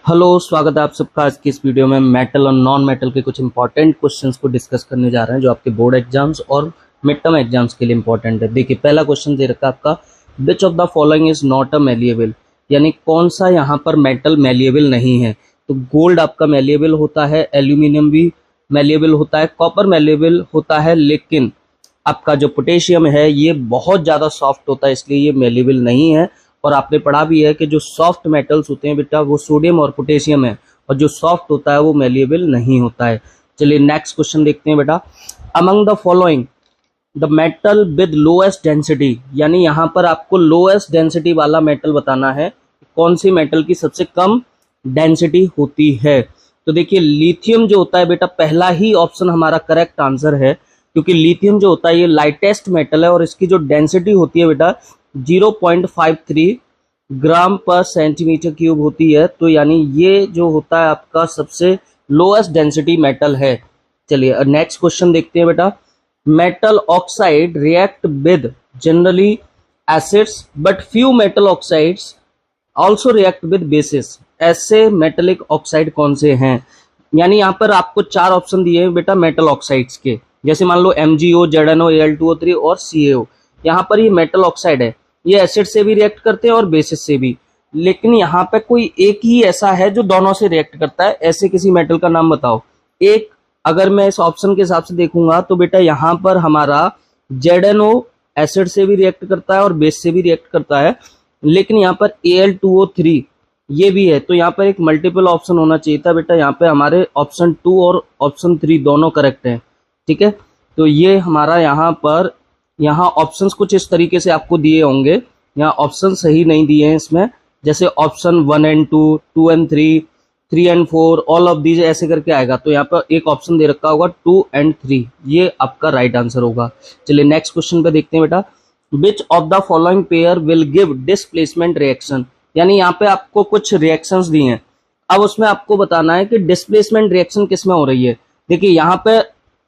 Hello, स्वागत है आप सबका आज की इस वीडियो में। मेटल और नॉन मेटल के कुछ इंपॉर्टेंट क्वेश्चंस को डिस्कस करने जा रहे हैं जो आपके बोर्ड एग्जाम्स और मिड टर्म एग्जाम्स के लिए इंपॉर्टेंट है। देखिए, पहला क्वेश्चन दे रखा है आपका, विच of the following is not a malleable, यानी कौन सा यहाँ पर मेटल मेलिएबल नहीं है। तो गोल्ड आपका मेलिएबल होता है, एल्यूमिनियम भी मेलिएबल होता है, कॉपर मेलिएबल होता है, लेकिन आपका जो पोटेशियम है ये बहुत ज़्यादा सॉफ्ट होता है, इसलिए ये मेलिएबल नहीं है। और आपने पढ़ा भी है कि जो सॉफ्ट मेटल्स होते हैं बेटा वो सोडियम और पोटेशियम है, और जो सॉफ्ट होता है वो मेलिएबल नहीं होता है। चलिए नेक्स्ट क्वेश्चन देखते हैं बेटा। Among the following the metal with lowest density, यानी यहाँ पर आपको लोएस्ट डेंसिटी वाला मेटल बताना है, कौन सी मेटल की सबसे कम डेंसिटी होती है। तो देखिए, लिथियम जो होता है बेटा, पहला ही ऑप्शन हमारा करेक्ट आंसर है, क्योंकि लिथियम जो होता है ये लाइटेस्ट मेटल है और इसकी जो डेंसिटी होती है बेटा 0.53 ग्राम पर सेंटीमीटर क्यूब होती है। तो यानी ये जो होता है आपका सबसे लोएस्ट डेंसिटी मेटल है। चलिए नेक्स्ट क्वेश्चन देखते हैं बेटा। Metal oxide react with generally acids but few metal oxides also react with basis, ऐसे मेटेलिक ऑक्साइड कौन से हैं। यानी यहाँ पर आपको चार ऑप्शन दिए हैं बेटा मेटल ऑक्साइड्स के, जैसे मान लो MgO, ZnO, Al2O3 और CaO। यहाँ पर ये मेटल ऑक्साइड है, ये एसिड से भी रिएक्ट करते हैं और बेसिस से भी, लेकिन यहाँ पे कोई एक ही ऐसा है जो दोनों से रिएक्ट करता है। ऐसे किसी मेटल का नाम बताओ एक। अगर मैं इस ऑप्शन के हिसाब से देखूंगा तो बेटा यहाँ पर हमारा ZnO एसिड से भी रिएक्ट करता है और बेस से भी रिएक्ट करता है, लेकिन यहाँ पर Al2O3 ये भी है। तो यहाँ पर एक मल्टीपल ऑप्शन होना चाहिए था बेटा, यहाँ पे हमारे ऑप्शन 2 और ऑप्शन 3 दोनों करेक्ट हैं। ठीक है, तो ये हमारा यहाँ ऑप्शंस कुछ इस तरीके से आपको दिए होंगे, यहाँ ऑप्शन सही नहीं दिए हैं इसमें, जैसे option 1 and 2, 2 and 3, 3 and 4, all of these ऐसे करके आएगा। तो यहाँ पर एक ऑप्शन दे रखा होगा 2 and 3, ये आपका राइट आंसर होगा। चलिए नेक्स्ट क्वेश्चन पे देखते हैं बेटा। विच of the following pair will give displacement reaction, यानी यहाँ पे आपको कुछ रिएक्शंस दिए हैं, अब उसमें आपको बताना है कि डिस्प्लेसमेंट रिएक्शन किसमें हो रही है। देखिए यहाँ पे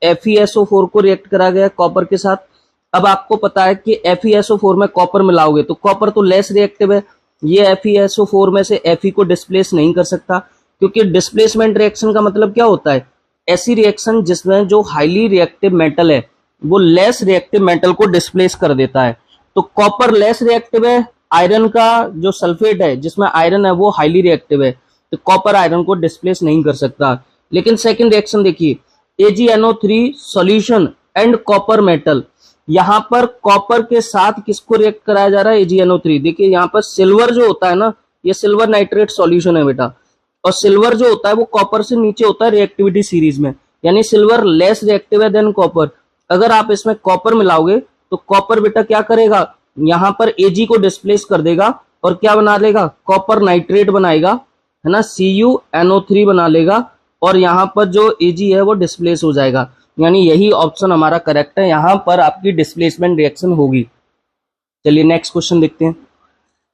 FeSO4 को रिएक्ट करा गया कॉपर के साथ। अब आपको पता है कि FeSO4 में कॉपर मिलाओगे तो कॉपर तो लेस रिएक्टिव है, ये FeSO4 में से Fe को डिस्प्लेस नहीं कर सकता, क्योंकि डिस्प्लेसमेंट रिएक्शन का मतलब क्या होता है, ऐसी रिएक्शन जिसमें जो हाईली रिएक्टिव मेटल है वो लेस रिएक्टिव मेटल को डिस्प्लेस कर देता है। तो कॉपर लेस रिएक्टिव है, आयरन का जो सल्फेट है जिसमें आयरन है वो हाईली रिएक्टिव है, तो कॉपर आयरन को डिस्प्लेस नहीं कर सकता। लेकिन सेकेंड रिएक्शन देखिए, AgNO3 solution and copper metal, यहाँ पर कॉपर के साथ किसको रिएक्ट कराया जा रहा है, AgNO3। देखिए यहाँ पर सिल्वर जो होता है ना, ये सिल्वर नाइट्रेट सॉल्यूशन है बेटा, और सिल्वर जो होता है वो कॉपर से नीचे होता है रिएक्टिविटी सीरीज में, यानी सिल्वर लेस रिएक्टिव है देन कॉपर। अगर आप इसमें कॉपर मिलाओगे तो कॉपर बेटा क्या करेगा, यहाँ पर Ag को डिस्प्लेस कर देगा और क्या बना लेगा, कॉपर नाइट्रेट बनाएगा, है ना, CuNO3 बना लेगा, और यहाँ पर जो Ag है वो डिस्प्लेस हो जाएगा। यानी यही ऑप्शन हमारा करेक्ट है, यहाँ पर आपकी डिस्प्लेसमेंट रिएक्शन होगी। चलिए नेक्स्ट क्वेश्चन देखते हैं।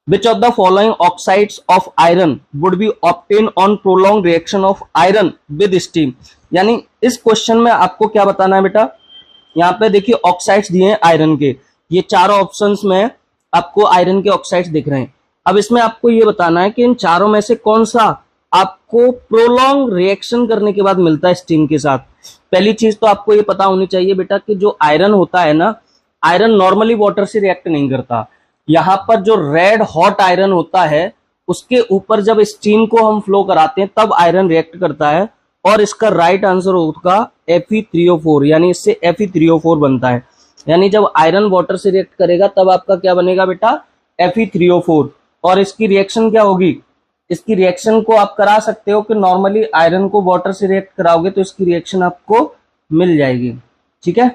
विच of the following oxides of iron would be obtain on prolong reaction of iron with steam, यानी इस क्वेश्चन में आपको क्या बताना है बेटा, यहाँ पे देखिए ऑक्साइड्स दिए हैं आयरन के, ये चारों ऑप्शंस में आपको आयरन के ऑक्साइड्स दिख रहे हैं। अब इसमें आपको ये बताना है कि इन चारों में से कौन सा आपको प्रोलॉन्ग रिएक्शन करने के बाद मिलता है स्टीम के साथ। पहली चीज तो आपको ये पता होनी चाहिए बेटा कि जो आयरन होता है ना, आयरन नॉर्मली वाटर से रिएक्ट नहीं करता। यहाँ पर जो रेड हॉट आयरन होता है उसके ऊपर जब स्टीम को हम फ्लो कराते हैं तब आयरन रिएक्ट करता है, और इसका राइट आंसर होगा Fe3O4, यानी इससे Fe3O4 बनता है। यानी जब आयरन वाटर से रिएक्ट करेगा तब आपका क्या बनेगा बेटा, Fe3O4। और इसकी रिएक्शन क्या होगी, इसकी रिएक्शन को आप करा सकते हो कि नॉर्मली आयरन को वाटर से रिएक्ट कराओगे तो इसकी रिएक्शन आपको मिल जाएगी। ठीक है,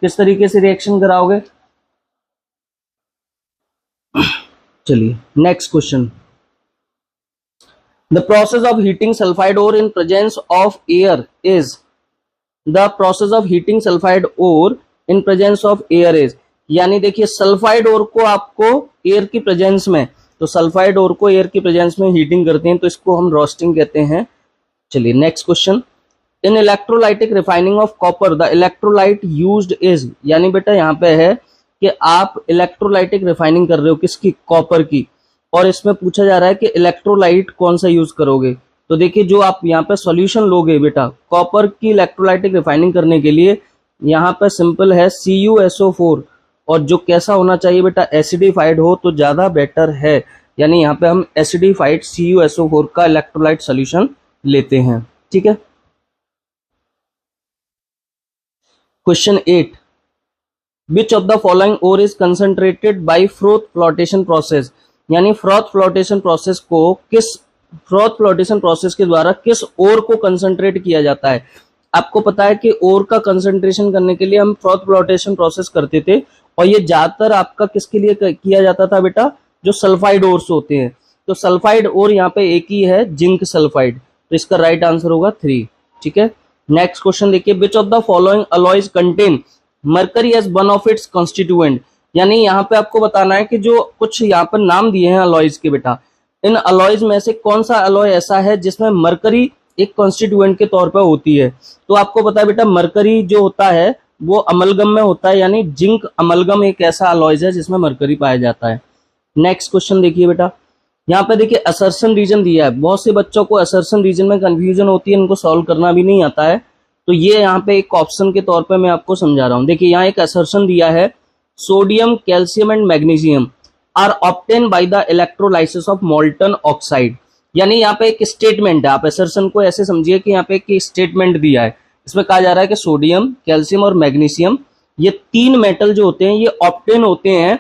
किस तरीके से रिएक्शन कराओगे। चलिए next question. The process of heating sulphide ore in presence of air is, the process of heating sulphide ore in presence of air is, यानी देखिए सल्फाइड ओर को आपको एयर की प्रेजेंस में, तो सल्फाइड ओर को एयर की प्रेजेंस में हीटिंग करते हैं तो इसको हम रोस्टिंग कहते हैं। चलिए next question. In electrolytic refining of copper the electrolyte used is, यानी बेटा यहाँ पे है कि आप इलेक्ट्रोलाइटिक रिफाइनिंग कर रहे हो किसकी, कॉपर की, और इसमें पूछा जा रहा है कि इलेक्ट्रोलाइट कौन सा यूज करोगे। तो देखिए जो आप यहाँ पे सॉल्यूशन लोगे बेटा कॉपर की इलेक्ट्रोलाइटिक रिफाइनिंग करने के लिए, यहाँ पे सिंपल है CuSO4, और जो कैसा होना चाहिए बेटा एसिडिफाइड हो तो ज्यादा बेटर है, यानी यहाँ पे हम एसिडिफाइड CuSO4 का इलेक्ट्रोलाइट सॉल्यूशन लेते हैं। ठीक है, question 8, which of the following ore is concentrated by froth flotation process, यानी फ्रोथ फ्लोटेशन प्रोसेस के द्वारा किस ओर को कंसंट्रेट किया जाता है। आपको पता है कि ओर का कंसंट्रेशन करने के लिए हम फ्रोथ फ्लोटेशन प्रोसेस करते थे, और ये ज्यादातर आपका किसके लिए किया जाता था बेटा, जो सल्फाइड ओर्स होते हैं। तो सल्फाइड ओर यहाँ पे एक ही है, जिंक सल्फाइड, तो इसका राइट आंसर होगा 3। ठीक है, नेक्स्ट क्वेश्चन देखिए, which of the following alloys contain mercury as one of its constituent, यानी यहाँ पे आपको बताना है कि जो कुछ यहाँ पर नाम दिए हैं अलॉयज के बेटा, इन अलॉयज में से कौन सा अलॉय ऐसा है जिसमें मरकरी एक कॉन्स्टिट्यूएंट के तौर पर होती है। तो आपको पता है बेटा मरकरी जो होता है वो अमलगम में होता है, यानी जिंक अमलगम एक ऐसा अलॉयज है जिसमें मरकरी पाया जाता है। नेक्स्ट क्वेश्चन देखिए बेटा, यहाँ पे देखिए असर्शन रीजन दिया है, बहुत से बच्चों को असर्शन रीजन में कंफ्यूजन होती है, इनको सॉल्व करना भी नहीं आता है, तो ये यहाँ पे एक ऑप्शन के तौर पे मैं आपको समझा रहा हूँ। देखिए यहाँ एक असर्शन दिया है, sodium calcium and magnesium are obtain by the electrolysis of molten oxide, यानी यहाँ पे एक स्टेटमेंट है, आप असर्शन को ऐसे समझिए कि यहाँ पे एक स्टेटमेंट दिया है, इसमें कहा जा रहा है कि सोडियम कैल्शियम और मैग्नीशियम ये 3 मेटल जो होते हैं ये ऑब्टेन होते हैं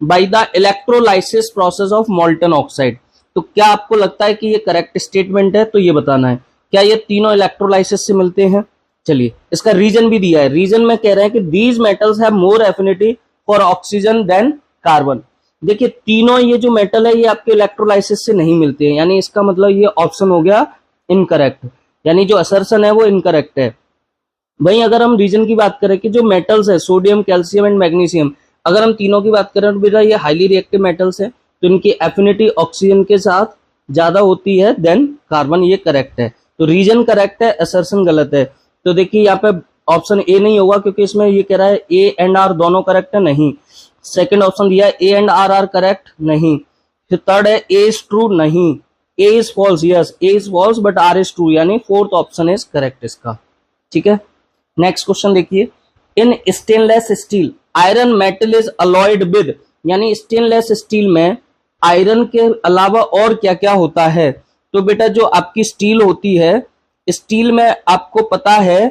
bye the electrolysis process of molten oxide. तो क्या आपको लगता है कि ये करेक्ट स्टेटमेंट है, तो ये बताना है क्या ये तीनों इलेक्ट्रोलाइसिस से मिलते हैं। चलिए इसका रीजन भी दिया है, रीजन में कह रहे हैं कि these metals have more affinity for oxygen than carbon. देखिए तीनों ये जो मेटल है ये आपके इलेक्ट्रोलाइसिस से नहीं मिलते हैं, यानी इसका मतलब ये ऑप्शन हो गया इनकरेक्ट, यानी जो असर्शन है वो इनकरेक्ट है। वहीं अगर हम रीजन की बात करें कि जो मेटल्स है सोडियम कैल्शियम एंड मैग्नीशियम, अगर हम तीनों की बात करें तो बेटा ये हाईली रिएक्टिव मेटल्स है, तो इनकी एफिनिटी ऑक्सीजन के साथ ज्यादा होती है देन कार्बन, ये करेक्ट है। तो रीजन करेक्ट है, असर्शन गलत है। तो देखिए यहाँ पे ऑप्शन ए नहीं होगा क्योंकि इसमें ये कह रहा है ए एंड आर दोनों करेक्ट है, नहीं। सेकंड ऑप्शन दिया है A and R are correct, नहीं। फिर थर्ड है ए इज ट्रू, नहीं। A is false, yes A is false but R is true, यानी फोर्थ ऑप्शन इज करेक्ट इसका। ठीक है, नेक्स्ट क्वेश्चन देखिए, in stainless steel iron metal is alloyed with, यानी स्टेनलेस स्टील में iron के अलावा और क्या क्या होता है। तो बेटा जो आपकी स्टील होती है, स्टील में आपको पता है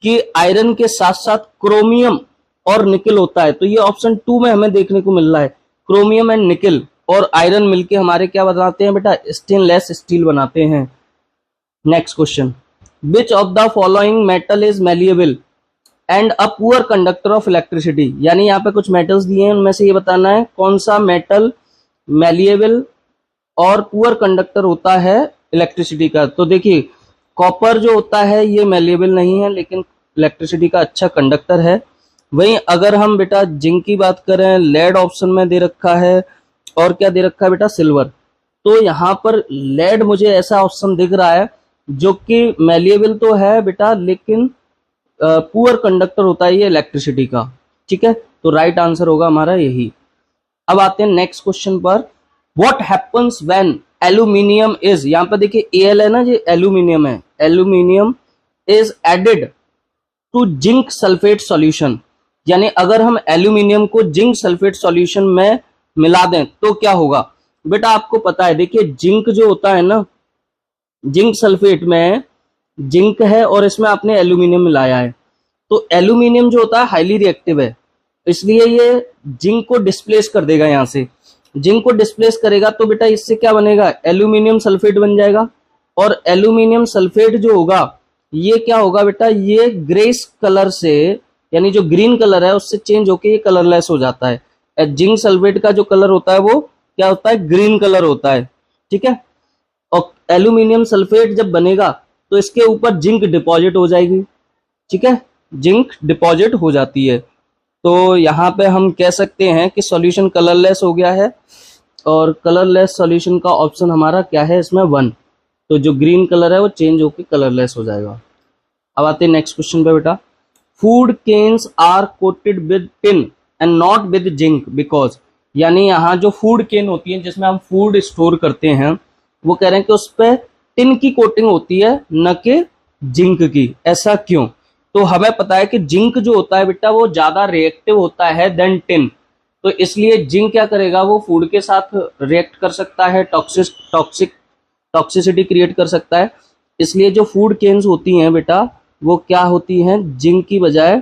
कि आयरन के साथ साथ क्रोमियम और निकल होता है, तो ये ऑप्शन 2 में हमें देखने को मिल रहा है, क्रोमियम एंड निकल और आयरन मिलके हमारे क्या बनाते हैं बेटा, स्टेनलेस स्टील बनाते हैं। Next question, which of the following metal is malleable and a poor conductor of electricity, यानी यहाँ पे कुछ मेटल्स दिए हैं, उनमें से ये बताना है कौन सा मेटल मैलिएबल और पुअर कंडक्टर होता है इलेक्ट्रिसिटी का। तो देखिए कॉपर जो होता है ये मैलिएबल नहीं है लेकिन इलेक्ट्रिसिटी का अच्छा कंडक्टर है। वहीं अगर हम बेटा जिंक की बात करें, लेड ऑप्शन में दे रखा है, और क्या दे रखा है बेटा, सिल्वर। तो यहाँ पर लेड मुझे ऐसा ऑप्शन दिख रहा है जो कि मैलिएबल तो है बेटा लेकिन पुअर कंडक्टर होता है ये इलेक्ट्रिसिटी का। ठीक है, तो राइट आंसर होगा हमारा यही। अब आते हैं नेक्स्ट क्वेश्चन पर, what happens when aluminium is, यहाँ पर देखिए एल है ना, ये एल्यूमिनियम है, aluminium is added to zinc sulphate solution, यानी अगर हम एल्यूमिनियम को जिंक सल्फेट सॉल्यूशन में मिला दें तो क्या होगा। बेटा आपको पता है, देखिए जिंक जो होता है ना, जिंक सल्फेट में जिंक है और इसमें आपने एल्यूमिनियम मिलाया है, तो एल्यूमिनियम जो होता है हाईली रिएक्टिव है, इसलिए ये जिंक को डिस्प्लेस कर देगा। यहाँ से जिंक को डिस्प्लेस करेगा तो बेटा इससे क्या बनेगा, एल्यूमिनियम सल्फेट बन जाएगा, और एल्यूमिनियम सल्फेट जो होगा ये क्या होगा बेटा, ये ग्रेस कलर से, यानी जो ग्रीन कलर है उससे चेंज होके ये कलरलेस हो जाता है। जिंक सल्फेट का जो कलर होता है वो क्या होता है, ग्रीन कलर होता है। ठीक है, और एल्यूमिनियम सल्फेट जब बनेगा तो इसके ऊपर जिंक डिपॉजिट हो जाएगी। ठीक है, जिंक डिपॉजिट हो जाती है, तो यहाँ पे हम कह सकते हैं कि सॉल्यूशन कलरलेस हो गया है, और कलरलेस सॉल्यूशन का ऑप्शन हमारा क्या है इसमें 1, तो जो ग्रीन कलर है वो चेंज होकर कलरलेस हो जाएगा। अब आते हैं नेक्स्ट क्वेश्चन पे बेटा, food cans are coated with tin and not with zinc because, यानी यहाँ जो फूड केन होती है जिसमें हम फूड स्टोर करते हैं, वो कह रहे हैं कि उस पर टिन की कोटिंग होती है न कि जिंक की। ऐसा क्यों? तो हमें पता है कि जिंक जो होता है बेटा वो ज्यादा रिएक्टिव होता है देन टिन, तो इसलिए जिंक क्या करेगा, वो फूड के साथ रिएक्ट कर सकता है, टॉक्सिसिटी क्रिएट कर सकता है। इसलिए जो फूड केन्स होती हैं बेटा वो क्या होती हैं, जिंक की बजाय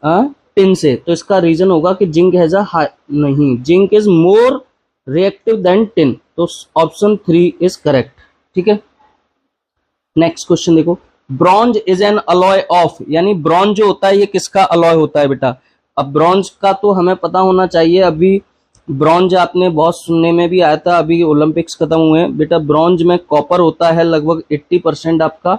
टिन से। तो इसका रीजन होगा कि जिंक हैज अ नहीं, zinc is more reactive than tin, तो ऑप्शन 3 इज करेक्ट। ठीक है, नेक्स्ट क्वेश्चन देखो, bronze is an alloy of, यानी ब्रॉन्ज जो होता है ये किसका अलॉय होता है बेटा। अब ब्रॉन्ज का तो हमें पता होना चाहिए, अभी ब्रॉन्ज आपने बहुत सुनने में भी आया था, अभी ओलंपिक्स खत्म हुए हैं बेटा। ब्रॉन्ज में कॉपर होता है लगभग 80% आपका,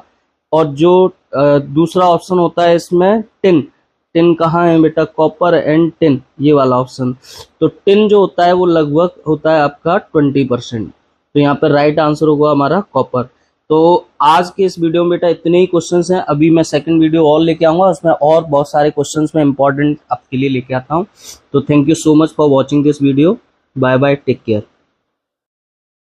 और जो दूसरा ऑप्शन होता है इसमें टिन। टिन कहाँ है बेटा, कॉपर एंड टिन, ये वाला ऑप्शन। तो टिन जो होता है वो लगभग होता है आपका 20%, तो यहाँ पर राइट आंसर होगा हमारा कॉपर। तो आज के इस वीडियो में बेटा इतने ही क्वेश्चंस हैं, अभी मैं सेकंड वीडियो और लेके आऊंगा, उसमें और बहुत सारे क्वेश्चंस में इंपॉर्टेंट आपके लिए लेके आता हूं। तो thank you so much for watching this video, bye bye, take care.